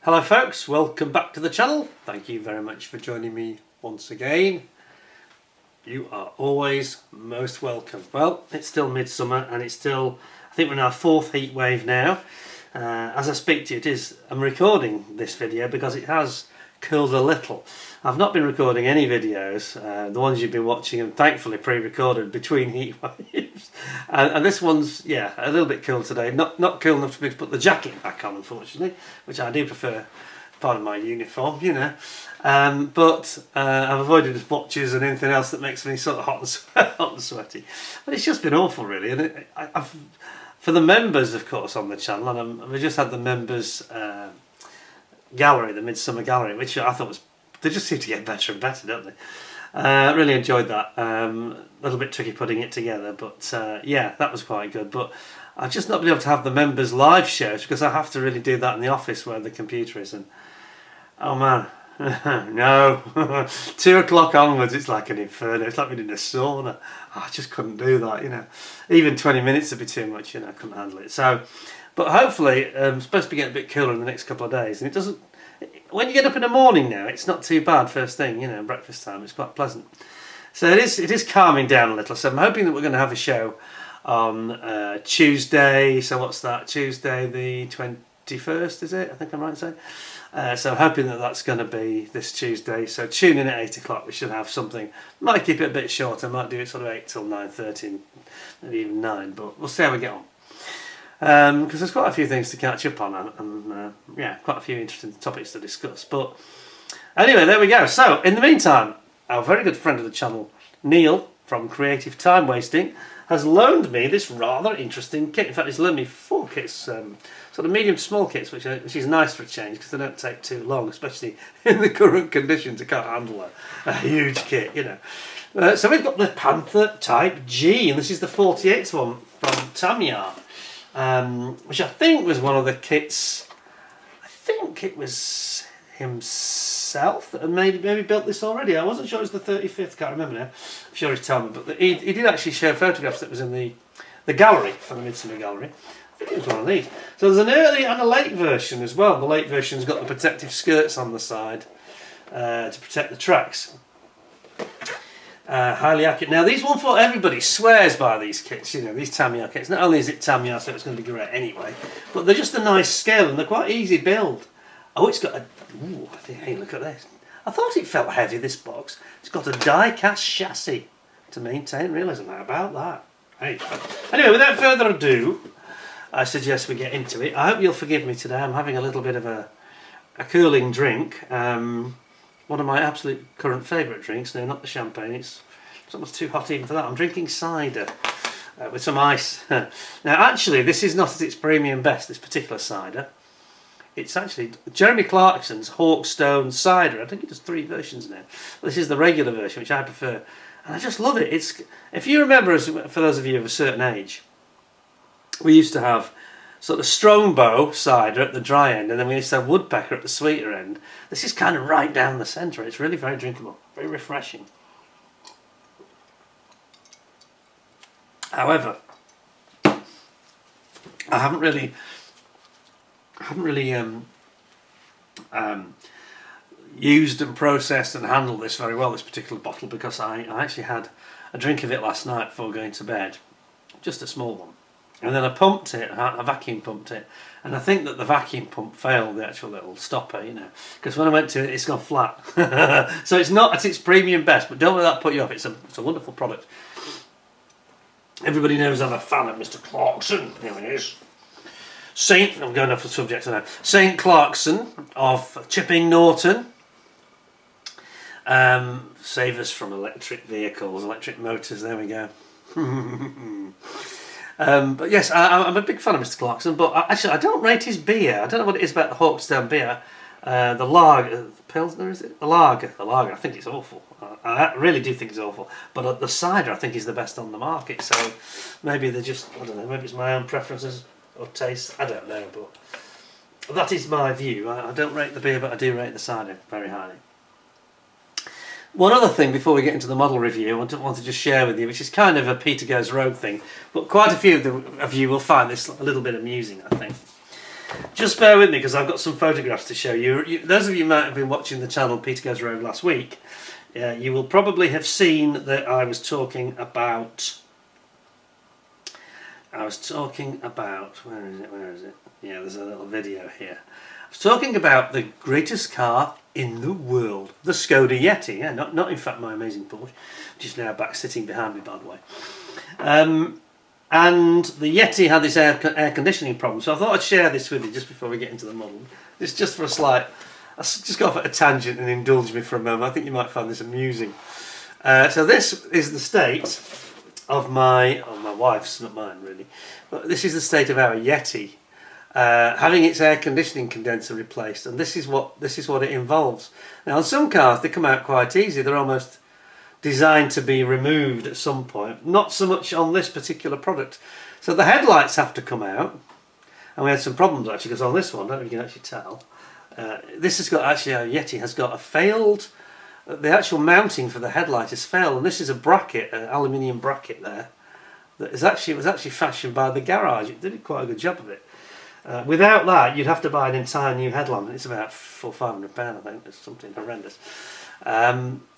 Hello folks, welcome back to the channel. Thank you very much for joining me once again. You are always most welcome. Well, it's still midsummer and it's still, I think we're in our fourth heat wave now. As I speak to you, I'm recording this video because it has cooled a little. I've not been recording any videos, the ones you've been watching and thankfully pre-recorded between heat waves. And this one's, yeah, a little bit cool today. Not cool enough for me to put the jacket back on, unfortunately, which I do prefer, part of my uniform, you know. But I've avoided watches and anything else that makes me sort of hot and sweaty. But it's just been awful, really. And for the members, of course, on the channel, and we just had the members gallery, the Midsummer Gallery, which I thought was, they just seem to get better and better, don't they? Really enjoyed that. A little bit tricky putting it together, but yeah, that was quite good. But I've just not been able to have the members live shows because I have to really do that in the office where the computer is. And oh man, no, 2 o'clock onwards, it's like an inferno. It's like being in a sauna. I just couldn't do that, you know. Even 20 minutes would be too much, you know. I couldn't handle it. So, but hopefully, it's supposed to be getting a bit cooler in the next couple of days, and it doesn't. When you get up in the morning now, it's not too bad first thing, you know, breakfast time. It's quite pleasant. So it is calming down a little. So I'm hoping that we're going to have a show on Tuesday. So what's that? Tuesday the 21st, is it? I think I'm right in saying. So I'm hoping that that's going to be this Tuesday. So tune in at 8 o'clock. We should have something. Might keep it a bit shorter. Might do it sort of 8 till 9:30, maybe even 9. But we'll see how we get on. Because there's quite a few things to catch up on and yeah, quite a few interesting topics to discuss. But anyway, there we go. So in the meantime, our very good friend of the channel, Neil from Creative Time Wasting, has loaned me this rather interesting kit. In fact, he's loaned me 4 kits, sort of medium to small kits, which is nice for a change because they don't take too long, especially in the current conditions. I can't handle a huge kit, you know. So we've got the Panther Type G, and this is the 48th one from Tamiya. Which I think was one of the kits. I think it was himself that maybe built this already. I wasn't sure it was the 35th, can't remember now. I'm sure he's told me, but he did actually share photographs that was in the gallery for the Midsummer Gallery. I think it was one of these. So there's an early and a late version as well. The late version's got the protective skirts on the side to protect the tracks. Highly accurate. Now these one for everybody swears by these kits, you know, these Tamiya kits. Not only is it Tamiya, so it's going to be great anyway, but they're just a nice scale and they're quite easy build. Oh, it's got a, ooh, hey, look at this. I thought it felt heavy, this box. It's got a die-cast chassis to maintain realism. How about that? Hey. Anyway, without further ado, I suggest we get into it. I hope you'll forgive me today. I'm having a little bit of a cooling drink. One of my absolute current favourite drinks. No, not the champagne. It's almost too hot even for that. I'm drinking cider with some ice. Now, actually, this is not at its premium best, this particular cider. It's actually Jeremy Clarkson's Hawkstone cider. I think it does 3 versions now. This is the regular version, which I prefer. And I just love it. It's, if you remember, for those of you of a certain age, we used to have sort of Strongbow cider at the dry end, and then we used to have Woodpecker at the sweeter end. This is kind of right down the centre. It's really very drinkable, very refreshing. However, I haven't really used and processed and handled this very well, this particular bottle, because I actually had a drink of it last night before going to bed, just a small one. And then I pumped it, I vacuum pumped it, and I think that the vacuum pump failed, the actual little stopper, you know, because when I went to it, it's gone flat. So it's not at its premium best, but don't let that put you off. It's a wonderful product. Everybody knows I'm a fan of Mr. Clarkson. Here he is. I'm going off the subject now. Saint Clarkson of Chipping Norton. Save us from electric vehicles, electric motors, there we go. But yes, I'm a big fan of Mr. Clarkson, but actually I don't rate his beer. I don't know what it is about the Hawkstone beer. The lager, Pilsner, is it? The lager, I think it's awful. I really do think it's awful. But the cider I think is the best on the market, so maybe they're just, I don't know, maybe it's my own preferences or taste, I don't know, but that is my view. I don't rate the beer, but I do rate the cider very highly. One other thing before we get into the model review, I want to just share with you, which is kind of a Peter Goes Rogue thing, but quite a few of you will find this a little bit amusing, I think. Just bear with me because I've got some photographs to show you. Those of you who might have been watching the channel Peter Goes Rogue last week, you will probably have seen that I was talking about... where is it? Yeah, there's a little video here. I was talking about the greatest car in the world, the Skoda Yeti. Yeah, not in fact my amazing Porsche, which is now back sitting behind me, by the way. And the Yeti had this air conditioning problem, so I thought I'd share this with you just before we get into the model. It's just for a slight... I'll just go off at a tangent and indulge me for a moment. I think you might find this amusing. So this is the state of my wife's, not mine really, but this is the state of our Yeti, having its air conditioning condenser replaced, and this is what it involves. Now on some cars they come out quite easy, they're almost designed to be removed at some point, not so much on this particular product. So the headlights have to come out, and we had some problems actually because on this one, I don't know if you can actually tell, this has got, actually our Yeti has got a failed, the actual mounting for the headlight has failed, and this is a bracket, an aluminium bracket there, that was actually fashioned by the garage. It did quite a good job of it. Without that, you'd have to buy an entire new headlamp, and it's about £400-500, I think. It's something horrendous.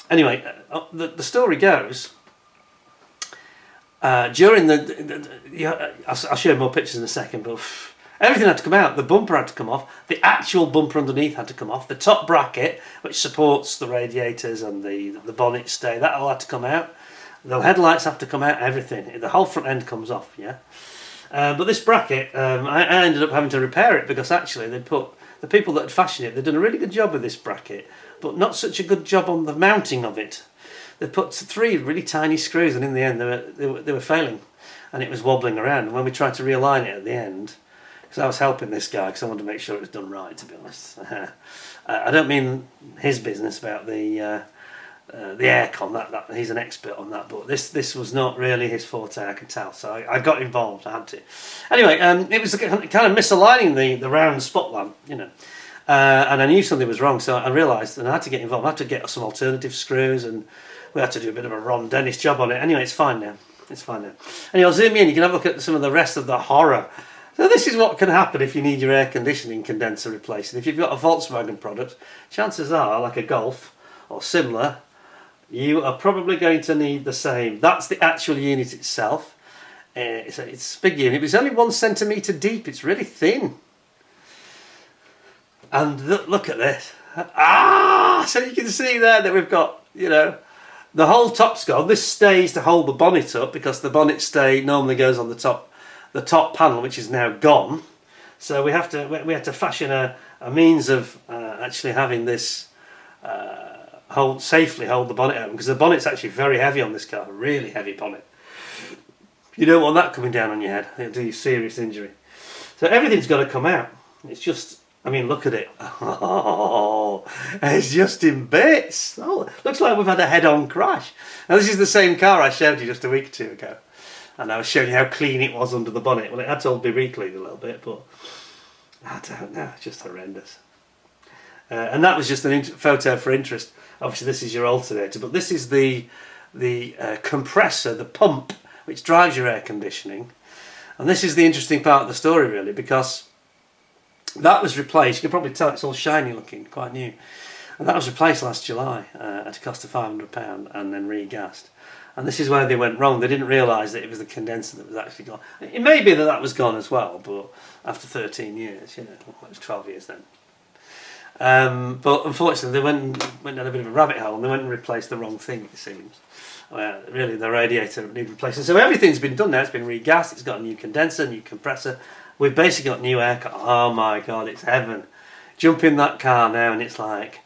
Anyway, the story goes, during I'll show you more pictures in a second, but everything had to come out. The bumper had to come off, the actual bumper underneath had to come off, the top bracket, which supports the radiators and the bonnet stay, that all had to come out. The headlights have to come out, everything. The whole front end comes off, yeah. But this bracket, I ended up having to repair it because actually the people that had fashioned it, they'd done a really good job with this bracket, but not such a good job on the mounting of it. They put 3 really tiny screws, and in the end they were failing, and it was wobbling around. And when we tried to realign it at the end, because I was helping this guy because I wanted to make sure it was done right, to be honest. I don't mean his business about the aircon, that he's an expert on that, but this was not really his forte, I can tell, so I got involved, I had to. Anyway, it was kind of misaligning the round spot lamp, you know, and I knew something was wrong, so I realised, and I had to get involved. I had to get some alternative screws, and we had to do a bit of a Ron Dennis job on it. Anyway, it's fine now. Anyway, I'll zoom in, you can have a look at some of the rest of the horror. So this is what can happen if you need your air conditioning condenser replaced. And if you've got a Volkswagen product, chances are, like a Golf or similar, you are probably going to need the same. That's the actual unit itself. It's a big unit, but it's only 1 centimetre deep. It's really thin. And look at this. So you can see there that we've got, you know, the whole top's gone. This stays to hold the bonnet up because the bonnet stay normally goes on the top panel, which is now gone. So we had to fashion a means of actually having this safely hold the bonnet open, because the bonnet's actually very heavy on this car, really heavy bonnet. You don't want that coming down on your head, it'll do you serious injury. So everything's got to come out. It's just, I mean, look at it. Oh, it's just in bits. Oh, looks like we've had a head-on crash. Now this is the same car I showed you just a week or 2 ago, and I was showing you how clean it was under the bonnet. Well, it had to all be re-cleaned a little bit, but I don't know, it's just horrendous. And that was just a photo for interest. Obviously this is your alternator, but this is the compressor, the pump, which drives your air conditioning. And this is the interesting part of the story really, because that was replaced. You can probably tell it's all shiny looking, quite new. And that was replaced last July at a cost of £500 and then re-gassed. And this is where they went wrong. They didn't realise that it was the condenser that was actually gone. It may be that was gone as well, but after 13 years, you know, well, it was 12 years then. But unfortunately they went down a bit of a rabbit hole, and they went and replaced the wrong thing, it seems. Really the radiator needed replacing. So everything's been done now. It's been regassed, it's got a new condenser, new compressor. We've basically got new aircon. Oh my god, it's heaven. Jump in that car now and it's like,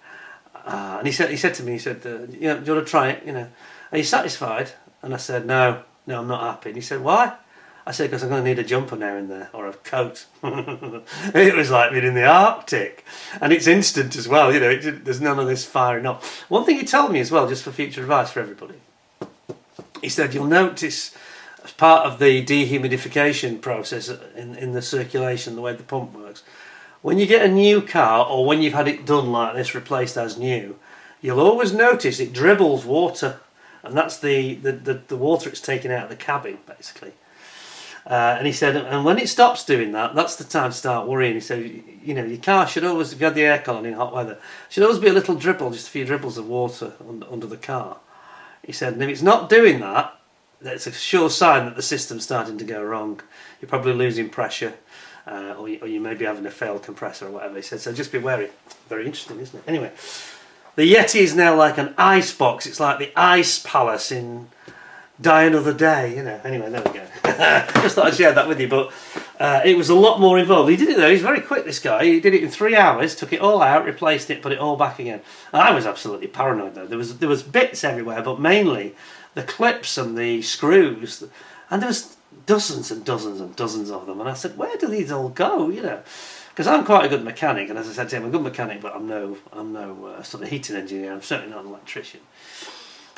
and he said to me, you know, do you want to try it, you know, are you satisfied? And I said, no, I'm not happy. And he said, why? I said, because I'm going to need a jumper now in there, or a coat. It was like being in the Arctic. And it's instant as well, you know, there's none of this firing up. One thing he told me as well, just for future advice for everybody, he said, you'll notice as part of the dehumidification process in the circulation, the way the pump works, when you get a new car, or when you've had it done like this, replaced as new, you'll always notice it dribbles water. And that's the water it's taking out of the cabin, basically. And he said, and when it stops doing that, that's the time to start worrying. He said, you know, your car should always, if you had the aircon on in hot weather, should always be a little dribble, just a few dribbles of water under the car. He said, and if it's not doing that, that's a sure sign that the system's starting to go wrong. You're probably losing pressure, or you may be having a failed compressor or whatever. He said, so just be wary. Very interesting, isn't it? Anyway, the Yeti is now like an ice box. It's like the ice palace in Die Another Day, you know. Anyway, there we go. Just thought I'd share that with you, but it was a lot more involved. He did it though, he's very quick, this guy. He did it in 3 hours, took it all out, replaced it, put it all back again. I was absolutely paranoid though. There was bits everywhere, but mainly the clips and the screws, and there was dozens and dozens and dozens of them. And I said, where do these all go, you know? Because I'm quite a good mechanic, and as I said to him, I'm a good mechanic, but I'm no sort of heating engineer. I'm certainly not an electrician.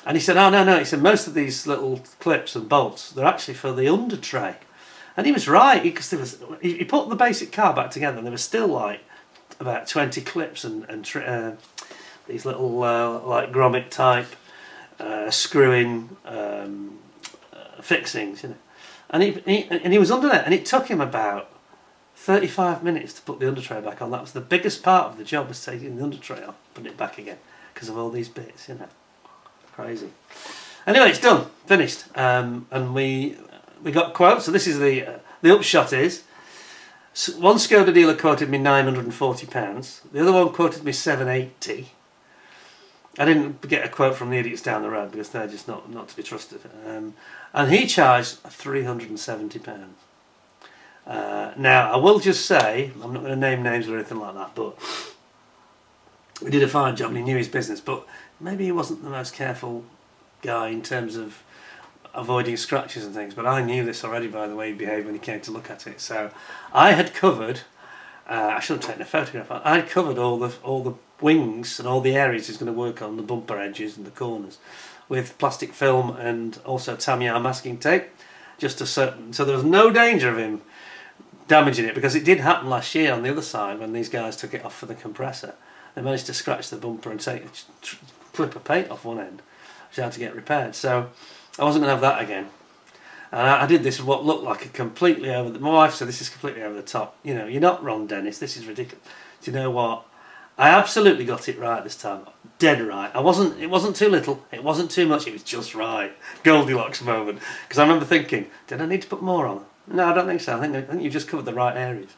And he said, oh, no. He said, most of these little clips and bolts, they're actually for the under tray. And he was right, because he put the basic car back together, and there was still like about 20 clips and these little like grommet type screwing fixings, you know. And he was under there, and it took him about 35 minutes to put the under tray back on. That was the biggest part of the job, was taking the under tray off, putting it back again, because of all these bits, you know. Crazy. Anyway, it's done, finished, and we got quotes. So this is the upshot is, one Skoda dealer quoted me £940. The other one quoted me £780. I didn't get a quote from the idiots down the road because they're just not to be trusted. And he charged £370. Now I will just say, I'm not going to name names or anything like that, but he did a fine job and he knew his business, but maybe he wasn't the most careful guy in terms of avoiding scratches and things, but I knew this already by the way he behaved when he came to look at it. So I had covered, I should have taken a photograph, I had covered all the wings and all the areas he's going to work on, the bumper edges and the corners, with plastic film and also Tamiya masking tape, just so there was no danger of him damaging it, because it did happen last year on the other side when these guys took it off for the compressor. They managed to scratch the bumper and clip a paint off one end, which had to get repaired. So I wasn't going to have that again. And I did this what looked like a completely over the... My wife said this is completely over the top. You know, you're not Ron Dennis, this is ridiculous. Do you know what? I absolutely got it right this time. Dead right. It wasn't too little, it wasn't too much, it was just right. Goldilocks moment. Because I remember thinking, did I need to put more on? No, I don't think so. I think you just covered the right areas.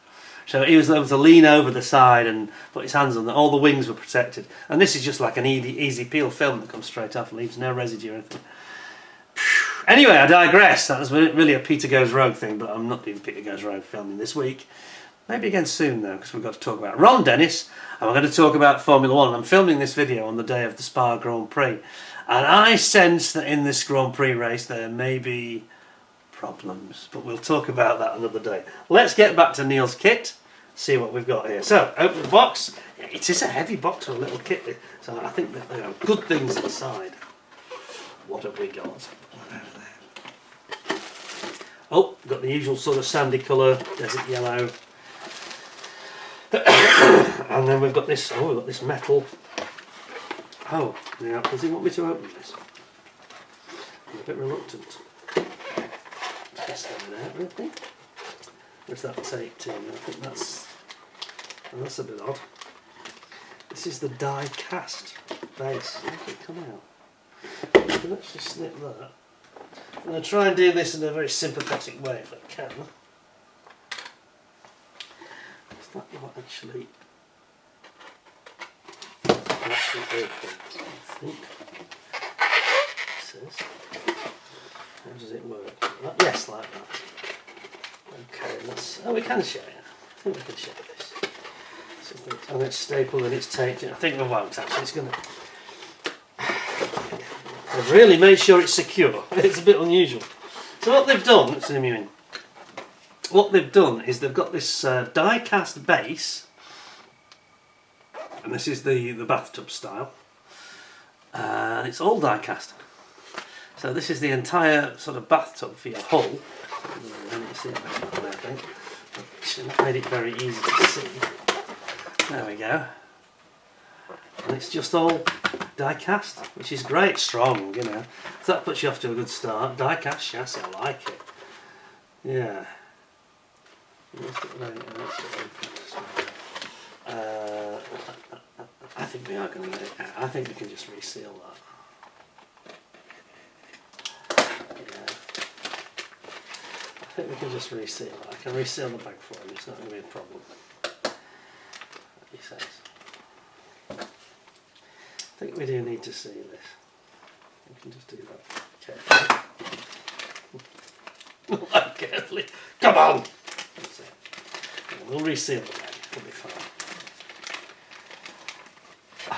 So he was able to lean over the side and put his hands on them. All the wings were protected. And this is just like an easy peel film that comes straight off and leaves no residue or anything. Anyway, I digress. That was really a Peter Goes Rogue thing, but I'm not doing Peter Goes Rogue filming this week. Maybe again soon though, because we've got to talk about Ron Dennis, and we're going to talk about Formula 1. I'm filming this video on the day of the Spa Grand Prix, and I sense that in this Grand Prix race there may be problems, but we'll talk about that another day. Let's get back to Neil's kit, see what we've got here. So, open the box. It is a heavy box for a little kit, so I think that there are good things inside. What have we got? Over there. Oh, got the usual sort of sandy colour, desert yellow. And then we've got this, we've got this metal. Oh, now, does he want me to open this? I'm a bit reluctant. Test that out, I think. Where's that tape to? I think that's a bit odd. This is the die cast base. How did it come out? I can actually snip that. I'm going to try and do this in a very sympathetic way if I can. Is that not actually open, I think? It says. How does it work? Yes, like that. Okay, let's... Oh, we can show it. I think we can show this. And it's stapled and it's taped. I think we won't actually. It's going to... They've really made sure it's secure. It's a bit unusual. So what they've done... Let's zoom you in. What they've done is they've got this die-cast base. And this is the bathtub style. And it's all die-cast. So this is the entire sort of bathtub for your hull. You see it there, I think. It's made it very easy to see. There we go. And it's just all die-cast, which is great, strong, you know. So that puts you off to a good start. Die-cast chassis, I like it. Yeah. I think we are going to get it out. I think we can just reseal that. Yeah. I think we can just reseal it. I can reseal the bag for him, it's not going to be a problem. He says. I think we do need to see this. We can just do that carefully. Not carefully. Come on! That's it. We'll reseal the bag, it'll be fine.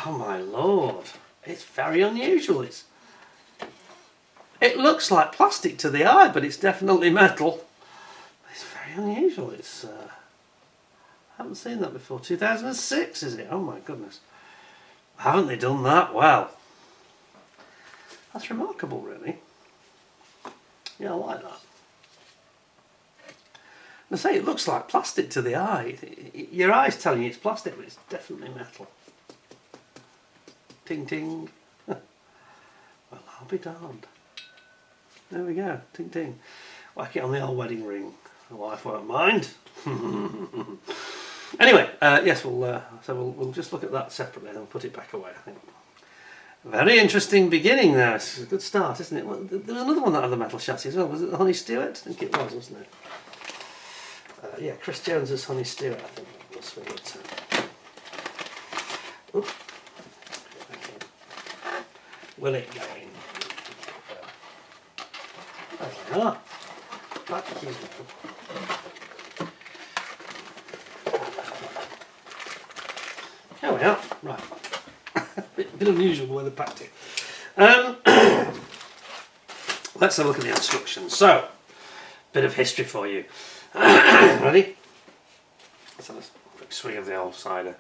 Oh my lord, it's very unusual. It looks like plastic to the eye, but it's definitely metal. It's very unusual. I haven't seen that before. 2006 is it? Oh my goodness. Haven't they done that well? That's remarkable really. Yeah, I like that. And I say it looks like plastic to the eye. Your eye's telling you it's plastic, but it's definitely metal. Ting ting. Well, I'll be darned. There we go. Ting ting. Whack it on the old wedding ring. The wife won't mind. Anyway, yes, we'll just look at that separately and we'll put it back away. I think. Very interesting beginning there. It's a good start, isn't it? Well, there was another one that had the metal chassis as well. Was it the Honey Stewart? I think it was, wasn't it? Yeah, Chris Jones's Honey Stewart. I think that was what it. Oops. Will it go in? There we are. Back to you. There we are. Right. bit unusual the way they packed it. Let's have a look at the instructions. So, bit of history for you. Ready? Let's have a quick swing of the old cider.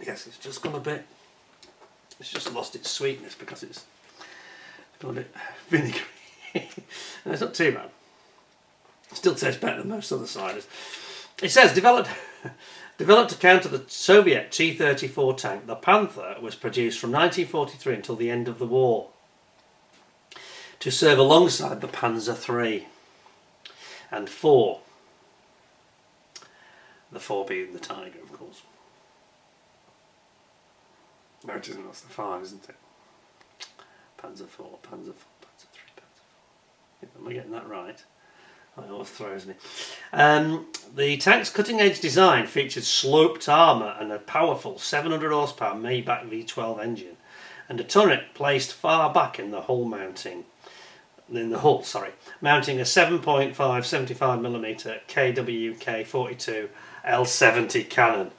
Yes, it's just gone a bit. It's just lost its sweetness because it's gone a bit vinegary. No, it's not too bad. It still tastes better than most other ciders. It says developed to counter the Soviet T-34 tank, the Panther was produced from 1943 until the end of the war to serve alongside the Panzer III and 4. The 4 being the Tiger, of course. No, it isn't. That's the 5, isn't it? Panzer 4, Panzer 4, Panzer 3, Panzer 4. Am I getting that right? That always throws me. The tank's cutting-edge design featured sloped armour and a powerful 700 horsepower Maybach V12 engine, and a turret placed far back in the hull mounting. Mounting a 7.5 75mm KWK 42 L70 cannon.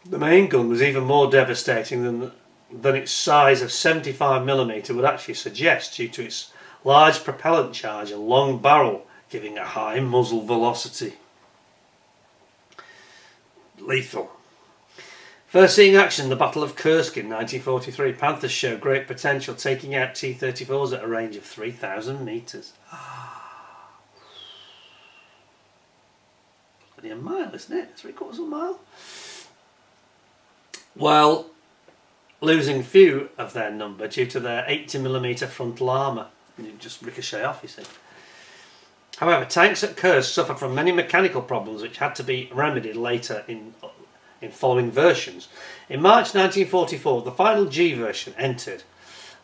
The main gun was even more devastating than its size of 75mm would actually suggest, due to its large propellant charge and long barrel giving a high muzzle velocity. Lethal. First seeing action in the Battle of Kursk in 1943, Panthers showed great potential, taking out T-34s at a range of 3,000 metres. Bloody a mile, isn't it? 3/4 of a mile. While losing few of their number due to their 80mm frontal armour. You just ricochet off, you see. However, tanks at Kursk suffered from many mechanical problems which had to be remedied later in following versions. In March 1944, the final G version entered,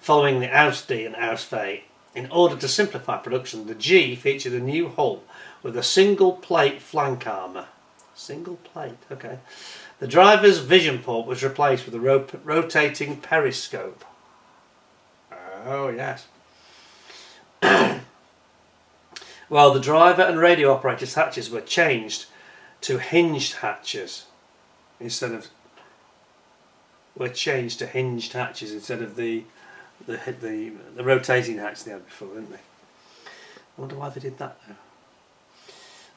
following the Aus D and Aus V. In order to simplify production, the G featured a new hull with a single plate flank armour. Single plate, okay. The driver's vision port was replaced with a rotating periscope. Oh yes. While the driver and radio operator's hatches were changed to hinged hatches instead of the rotating hatch they had before, didn't they? I wonder why they did that though.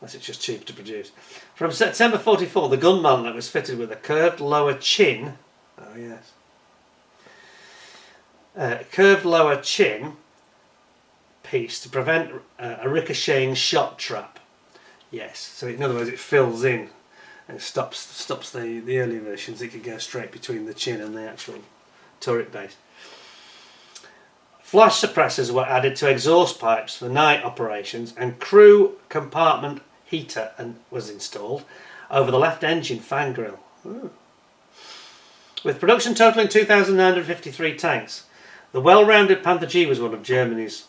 Unless it's just cheap to produce. From September 44, the gun mantlet was fitted with a curved lower chin. Oh yes. Curved lower chin piece to prevent a ricocheting shot trap. Yes, so in other words it fills in and stops the early versions. It could go straight between the chin and the actual turret base. Flash suppressors were added to exhaust pipes for night operations, and crew compartment heater was installed over the left engine fan grille. Ooh. With production totaling 2,953 tanks, the well-rounded Panther G was one of Germany's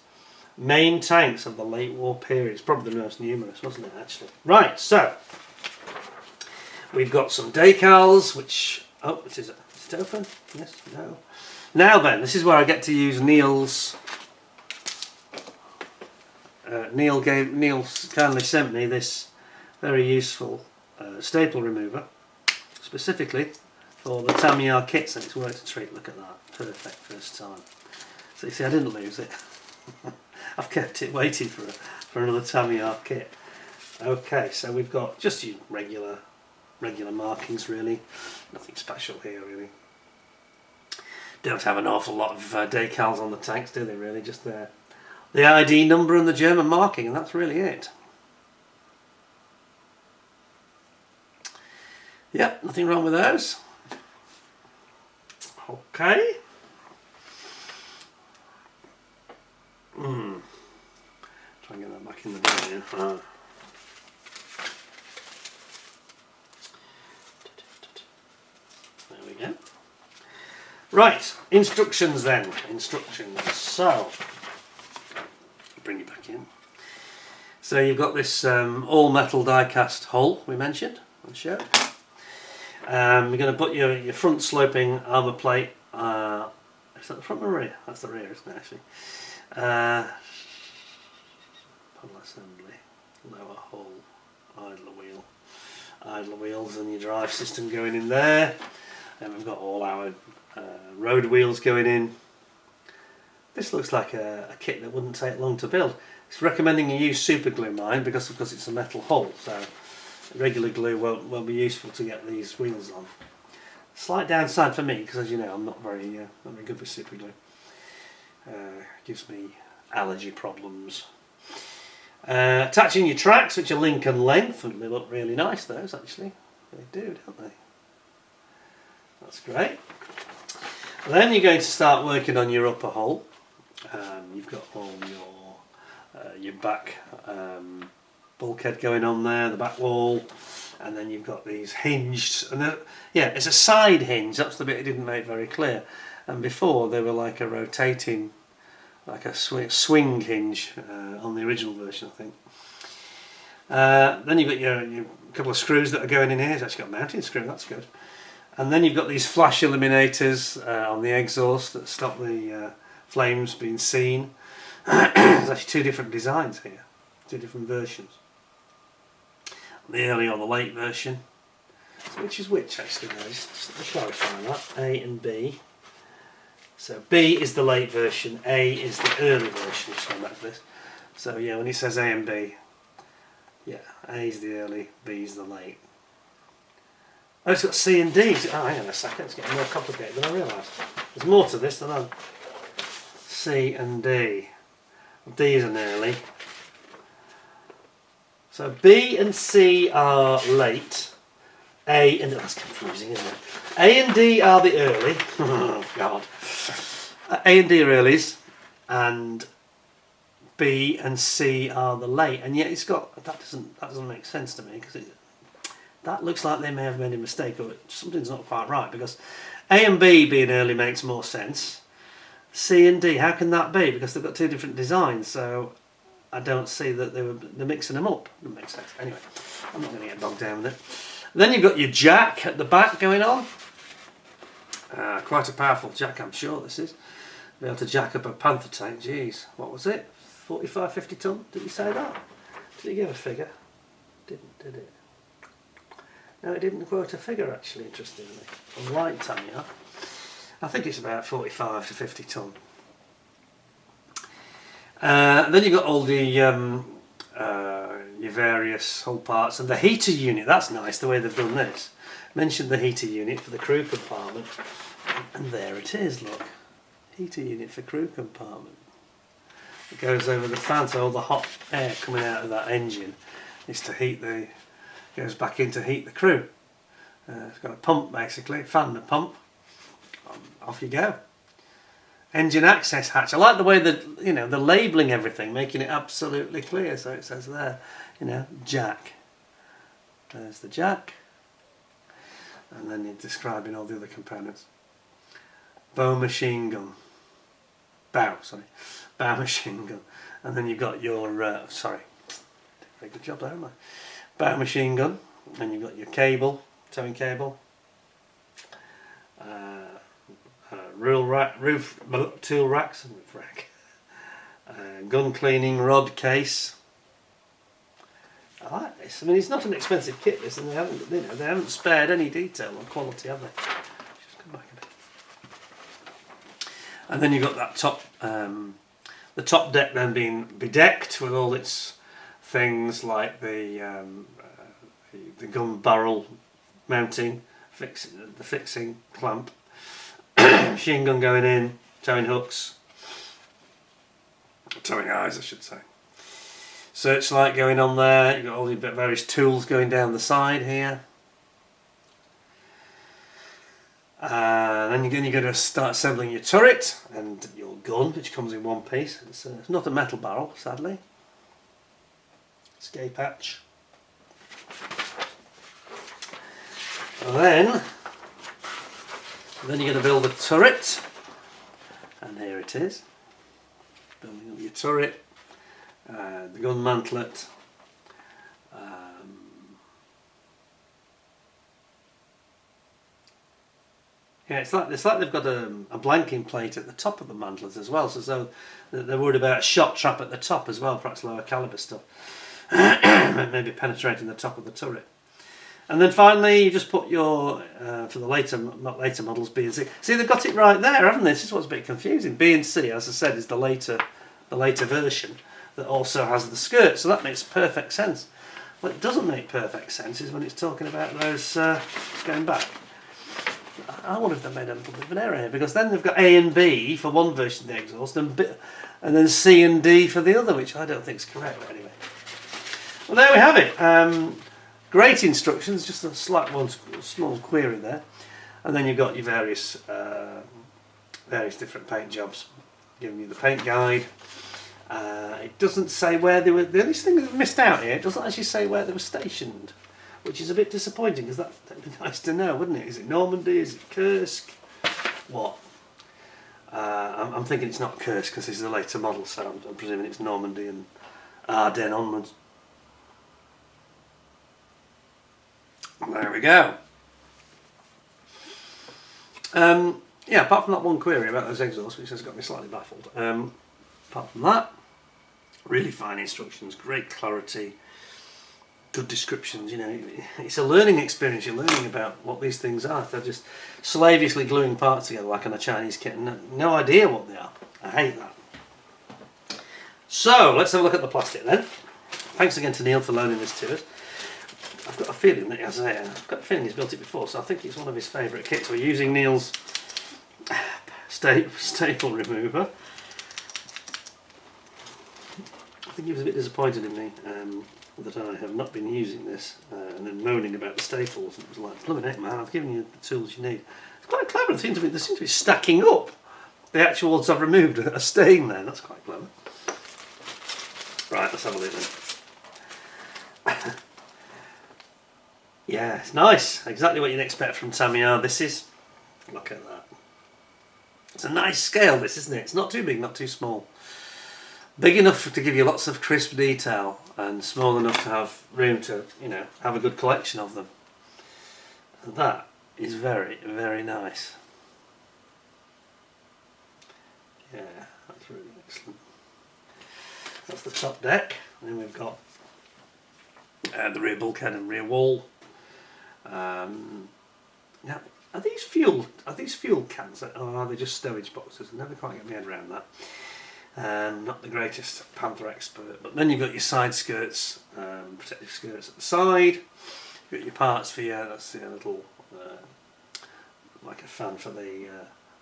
main tanks of the late war period. It's probably the most numerous, wasn't it, actually? Right, so we've got some decals, which... Oh, is it open? Yes, no. Now then, this is where I get to use Neil's... Neil kindly sent me this very useful staple remover, specifically for the Tamiya kits, and it's worked a treat. Look at that, perfect first time. So you see, I didn't lose it. I've kept it waiting for another Tamiya kit. Okay, so we've got just your regular markings, really. Nothing special here, really. Don't have an awful lot of decals on the tanks, do they? Really, just the ID number and the German marking, and that's really it. Yep, nothing wrong with those. Okay. Try and get that back in the bin. There we go. Right, instructions then. Instructions. So, bring it back in. So you've got this all metal die cast hull we mentioned on show. You're going to put your front sloping armour plate. Is that the front or rear? That's the rear, isn't it, actually? Panel assembly, lower hull, idler wheels, and your drive system going in there. And we've got all our road wheels going in. This looks like a kit that wouldn't take long to build. It's recommending you use super glue, mine, because it's a metal hull, so regular glue won't be useful to get these wheels on. Slight downside for me, because as you know, I'm not very good with super glue. Gives me allergy problems. Attaching your tracks, which are link and length, and they look really nice, those actually. They do, don't they? That's great. And then you're going to start working on your upper hull. You've got all your back bulkhead going on there, the back wall, and then you've got these hinged, and yeah, it's a side hinge. That's the bit it didn't make very clear. And before they were like a rotating, like a swing hinge on the original version, I think. Then you've got your couple of screws that are going in here. It's actually got a mounting screw, that's good. And then you've got these flash illuminators on the exhaust that stop the flames being seen. There's actually two different designs here, two different versions. The early or the late version. So which is which actually, guys? Just to clarify that. A and B. So B is the late version, A is the early version, just going back to this. So yeah, when it says A and B, yeah, A is the early, B is the late. Oh, it's got C and D. Oh, hang on a second, it's getting more complicated than I realised. There's more to this than I... C and D. D is an early. So B and C are late. A and... That's confusing, isn't it? A and D are the early. Oh, God. A and D are earlies. And B and C are the late. And yet it's got... That doesn't make sense to me, because that looks like they may have made a mistake, or something's not quite right, because A and B being early makes more sense. C and D, how can that be? Because they've got two different designs, so I don't see that they're mixing them up. Doesn't make sense. Anyway, I'm not going to get bogged down with it. Then you've got your jack at the back going on. Quite a powerful jack, I'm sure this is. Be able to jack up a Panther tank. Jeez, what was it? 45, 50 ton? Did he say that? Did he give a figure? Didn't, did it? No, it didn't quote a figure, actually, interestingly. Unlike Tamiya, I think it's about 45 to 50 ton. Then you've got all the your various hull parts, and the heater unit. That's nice, the way they've done this. Mentioned the heater unit for the crew compartment, and there it is, look. Heater unit for crew compartment. It goes over the fan, so all the hot air coming out of that engine is to heat the... goes back in to heat the crew. It's got a pump, basically, fan and a pump. Off you go. engine access hatch. I like the way that, you know, they're labelling everything, making it absolutely clear. So it says there, you know, jack. There's the jack. And then you're describing all the other components. Bow machine gun. Bow machine gun. And then you've got your, sorry, very good job there, haven't I? Bow machine gun. And you've got your cable, towing cable. Roof tool racks, gun cleaning rod case. I like this. I mean, it's not an expensive kit, this, and they haven't spared any detail or quality, have they? Just come back a bit. And then you've got that top, the top deck then being bedecked with all its things like the gun barrel mounting, the fixing clamp, machine gun going in, towing hooks, towing eyes, I should say. Searchlight going on there. You've got all the various tools going down the side here. Then you're going to start assembling your turret and your gun, which comes in one piece. It's not a metal barrel, sadly. Escape hatch. And then you're going to build a turret, and here it is. Building up your turret, the gun mantlet, yeah, it's like they've got a blanking plate at the top of the mantlets as well, so they're worried about a shot trap at the top as well, perhaps lower caliber stuff, maybe penetrating the top of the turret. And then finally, you just put your, for the later models, B and C. See, they've got it right there, haven't they? This is what's a bit confusing. B and C, as I said, is the later version that also has the skirt. So that makes perfect sense. What it doesn't make perfect sense is when it's talking about those, going back. I wonder if they made a little bit of an error here, because then they've got A and B for one version of the exhaust, and then C and D for the other, which I don't think is correct, but anyway. Well, there we have it. Great instructions, just a slight one, small query there, and then you've got your various different paint jobs, giving you the paint guide. It doesn't say where they were. The only thing that missed out here, it doesn't actually say where they were stationed, which is a bit disappointing, because that'd be nice to know, wouldn't it? Is it Normandy? Is it Kursk? What? I'm thinking it's not Kursk, because this is a later model, so I'm presuming it's Normandy and Ardennes onwards. There we go. Yeah, apart from that one query about those exhausts, which has got me slightly baffled. Apart from that, really fine instructions, great clarity, good descriptions. You know, it's a learning experience. You're learning about what these things are. They're just slavishly gluing parts together like on a Chinese kit, and no idea what they are. I hate that. So let's have a look at the plastic then. Thanks again to Neil for loaning this to us. I've got a feeling that he's built it before, so I think it's one of his favourite kits. We're using Neil's staple remover. I think he was a bit disappointed in me that I have not been using this, and then moaning about the staples. And it was like, blooming heck, man, I've given you the tools you need. It's quite clever. They seem to be stacking up. The actual ones I've removed are staying there. That's quite clever. Right, let's have a look then. Yeah, it's nice. Exactly what you'd expect from Tamiya. This is, look at that. It's a nice scale, this, isn't it? It's not too big, not too small. Big enough to give you lots of crisp detail, and small enough to have room to, you know, have a good collection of them. And that is very, very nice. Yeah, that's really excellent. That's the top deck. And then we've got the rear bulkhead and rear wall. Now, are these fuel cans, or are they just stowage boxes? I never quite get my head around that. Not the greatest Panther expert, but then you've got your side skirts, protective skirts at the side. You've got your parts for your, that's the little, like a fan for the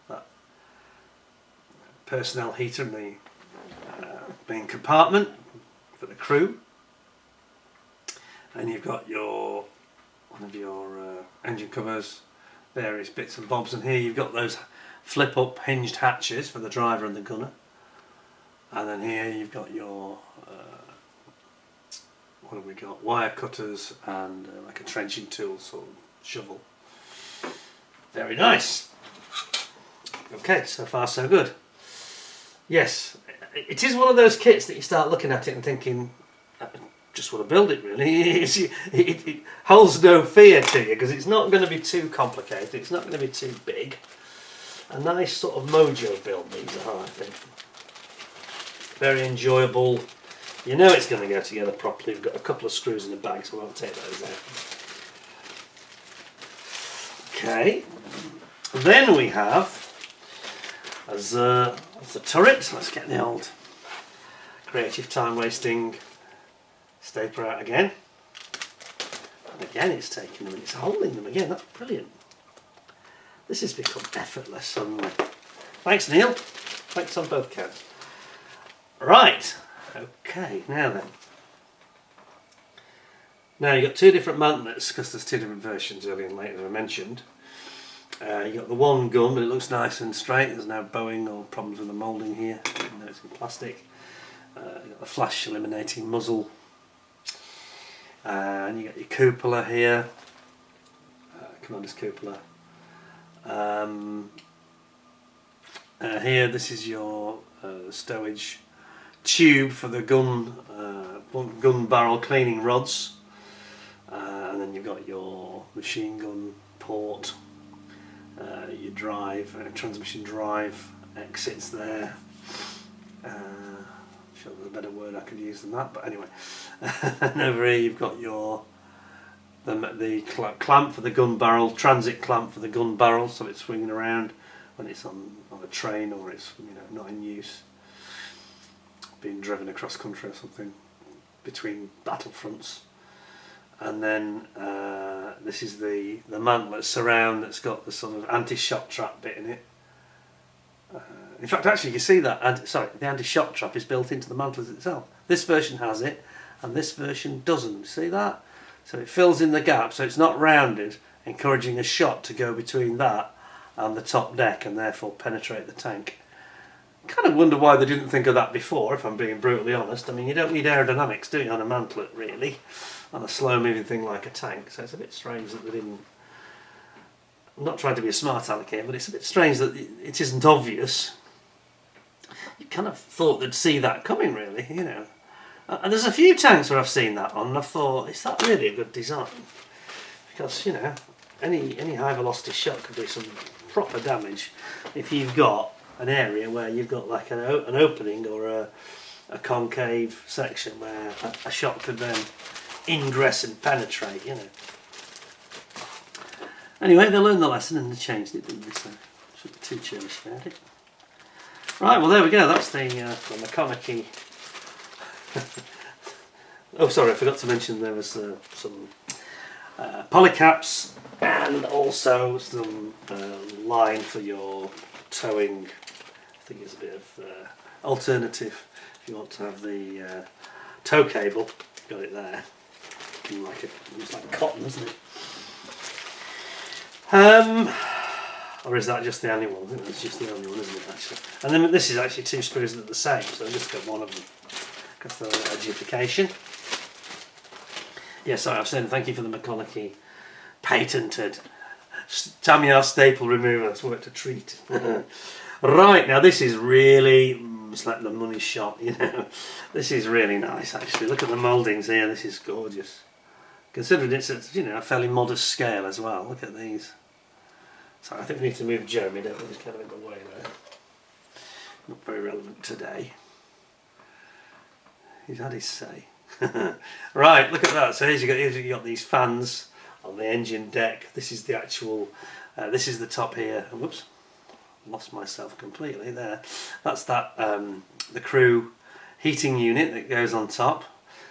that personnel heater in the main compartment for the crew. And you've got one of your engine covers, various bits and bobs, and here you've got those flip up hinged hatches for the driver and the gunner. And then here you've got your, what have we got? Wire cutters and like a trenching tool, sort of shovel. Very nice. Okay, so far so good. Yes, it is one of those kits that you start looking at it and thinking, I just want to build it really. It holds no fear to you because it's not going to be too complicated, it's not going to be too big. A nice sort of mojo build these are, I think. Very enjoyable. You know it's going to go together properly. We've got a couple of screws in the bag, so I won't take those out. Okay. Then we have, as the turret, let's get the old creative time wasting stapler out again. And again it's taking them and it's holding them again. That's brilliant. This has become effortless suddenly. Thanks, Neil. Thanks on both counts. Right, okay, now then. Now you've got two different mantlets because there's two different versions earlier and later that I mentioned. You've got the one gun, but it looks nice and straight. There's no bowing or problems with the moulding here, even though it's in plastic. You've got the flash eliminating muzzle. And you've got your cupola here. Commander's cupola. Here, this is your stowage tube for the gun barrel cleaning rods, and then you've got your machine gun port, your drive, transmission drive exits there. I'm sure there's a better word I could use than that, but anyway. And over here you've got your the clamp for the gun barrel, transit clamp for the gun barrel, so it's swinging around when it's on a train or it's not in use, being driven across country or something between battlefronts. And then this is the mantlet surround that's got the sort of anti-shock trap bit in it. In fact, actually, you see that the anti-shock trap is built into the mantlet itself. This version has it, and this version doesn't. See that? So it fills in the gap, so it's not rounded, encouraging a shot to go between that and the top deck and therefore penetrate the tank. Kind of wonder why they didn't think of that before, if I'm being brutally honest. I mean, you don't need aerodynamics, do you, on a mantlet, really, on a slow-moving thing like a tank, so it's a bit strange that they didn't. I'm not trying to be a smart aleck here, but it's a bit strange that it isn't obvious. You kind of thought they'd see that coming, really, And there's a few tanks where I've seen that on, and I've thought, is that really a good design? Because, any high-velocity shot could do some proper damage if you've got an area where you've got like an opening or a concave section where a shot could then ingress and penetrate, Anyway, they learned the lesson and they changed it, didn't they? So shouldn't be too churlish about it. Right, well there we go. That's the McConaughey. Oh, sorry, I forgot to mention there was some polycaps and also some line for your towing. I think it's a bit of alternative if you want to have the tow cable. Got it there. It's like cotton, isn't it? Or is that just the only one? I think that's just the only one, isn't it, actually? And then this is actually two screws that are the same, so I've just got one of them because they're a duplication. Yeah, sorry, I was saying thank you for the McConaughey patented Tamiya staple remover. That's worked a treat. Right, now this is really, it's like the money shot, This is really nice, actually. Look at the mouldings here, this is gorgeous. Considering it's at, a fairly modest scale as well. Look at these. So I think we need to move Jeremy, don't we? He's kind of in the way there. Not very relevant today. He's had his say. Right, look at that. So here's you got these fans on the engine deck. This is the actual, this is the top here. Whoops, lost myself completely there. That's that, the crew heating unit that goes on top.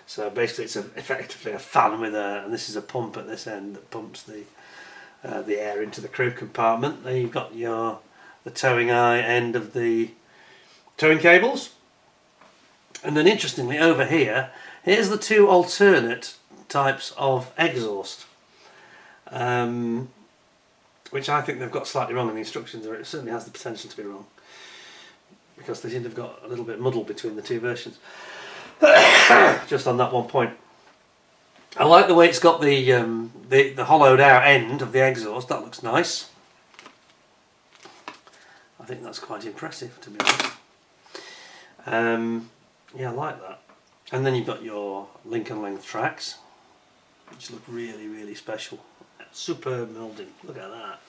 So basically it's effectively a fan with and this is a pump at this end that pumps the air into the crew compartment. Then you've got the towing eye end of the towing cables. And then interestingly over here, here's the two alternate types of exhaust. which I think they've got slightly wrong in the instructions, or it certainly has the potential to be wrong, because they seem to have got a little bit muddled between the two versions. Just on that one point. I like the way it's got the hollowed out end of the exhaust. That looks nice. I think that's quite impressive, to be honest. Yeah, I like that. And then you've got your Lincoln length tracks, which look really, really special. Superb moulding. Look at that.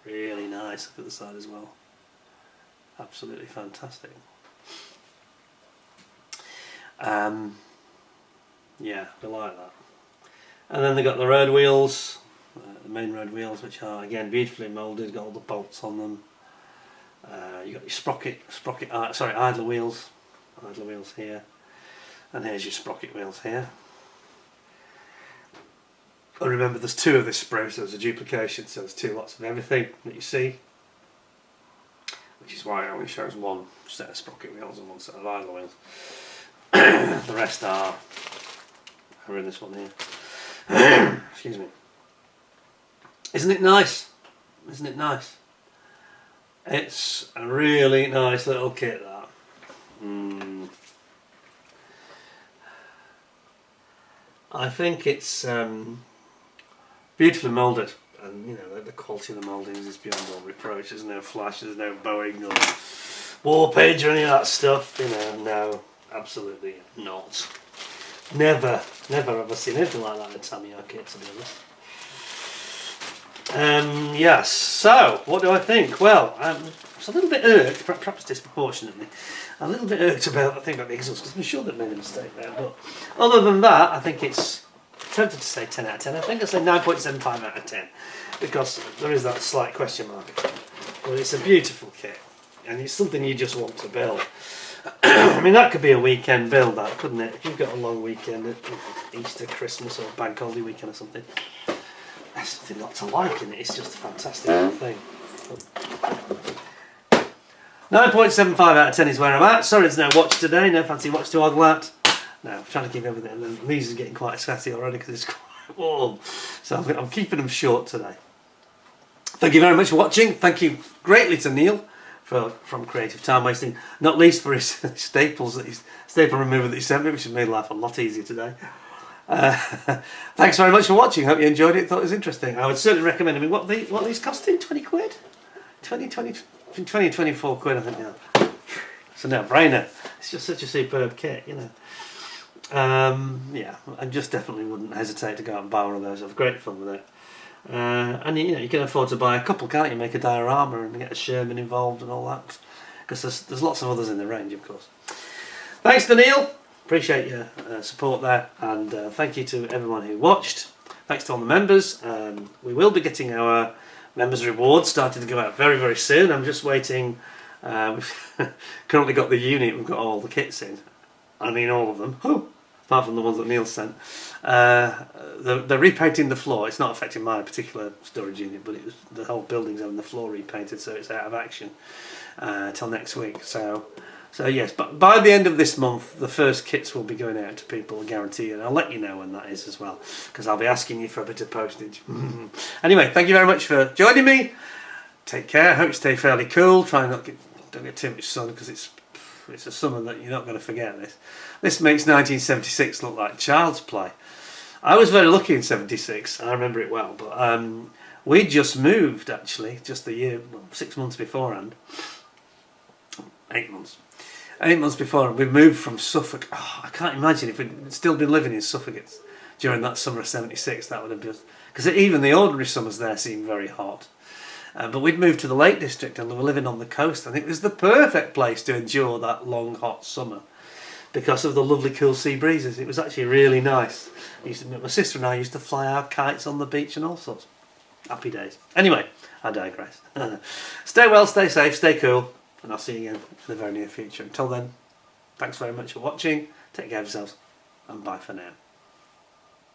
Really nice. Look at the side as well. Absolutely fantastic. Yeah, I like that. And then they've got the road wheels, the main road wheels, which are again beautifully moulded. Got all the bolts on them. You got your idler wheels here, and here's your sprocket wheels here. And remember, there's two of this sprue, so there's a duplication, so there's two lots of everything that you see, which is why it only shows one set of sprocket wheels and one set of idler wheels. The rest are in this one here. Excuse me. Isn't it nice? Isn't it nice? It's a really nice little kit, that. I think it's beautifully moulded, and you know the quality of the mouldings is beyond all reproach. There's no flash, there's no bowing or warpage or any of that stuff. You know, no, absolutely not. Never have I seen anything like that in a Tamiya kit, to be honest. Yes, so what do I think? Well, I was a little bit irked, perhaps disproportionately, a little bit irked about the exhaust, because I'm sure they've made a mistake there. But other than that, I think it's tempted to say 10 out of 10. I think I say 9.75 out of 10, because there is that slight question mark. But it's a beautiful kit, and it's something you just want to build. I mean, that could be a weekend build, that, couldn't it? If you've got a long weekend, Easter, Christmas, or bank holiday weekend or something, there's something not to like in it. It's just a fantastic little thing. 9.75 out of 10 is where I'm at. Sorry there's no watch today, no fancy watch to ogle at. No, I'm trying to keep everything, and these are getting quite sweaty already because it's quite warm. So I'm keeping them short today. Thank you very much for watching. Thank you greatly to Neil from Creative Time Wasting, not least for his staple remover that he sent me, which has made life a lot easier today. Thanks very much for watching. Hope you enjoyed it. Thought it was interesting. I would certainly recommend. I mean, what are these costing? 20 quid? 20 and 24 quid, I think now. It's a no-brainer. It's just such a superb kit, you know. Yeah, I just definitely wouldn't hesitate to go out and buy one of those. I've great fun with it. And you know, you can afford to buy a couple, can't you? Make a diorama and get a Sherman involved and all that, because there's lots of others in the range, of course. Thanks to Neil, appreciate your support there, and thank you to everyone who watched. Thanks to all the members. We will be getting our members rewards starting to go out very, very soon. I'm just waiting. We've currently got the unit, we've got all the kits in. I mean, all of them. Oh, apart from the ones that Neil sent. They're repainting the floor. It's not affecting my particular storage unit, but the whole building's having the floor repainted, so it's out of action till next week. So yes, but by the end of this month, the first kits will be going out to people, I guarantee you, and I'll let you know when that is as well, because I'll be asking you for a bit of postage. Anyway, thank you very much for joining me. Take care. Hope you stay fairly cool. Try not don't get too much sun, because it's a summer that you're not going to forget. This makes 1976 look like child's play. I was very lucky in 76. I remember it well, but we just moved actually, just a year, 6 months beforehand. 8 months. 8 months before, we moved from Suffolk. Oh, I can't imagine if we'd still been living in Suffolk during that summer of 76. That would have been, because even the ordinary summers there seemed very hot. But we'd moved to the Lake District and we were living on the coast. I think it was the perfect place to endure that long, hot summer because of the lovely cool sea breezes. It was actually really nice. My sister and I used to fly our kites on the beach and all sorts. Happy days. Anyway, I digress. Stay well, stay safe, stay cool, and I'll see you again in the very near future. Until then, thanks very much for watching. Take care of yourselves, and bye for now.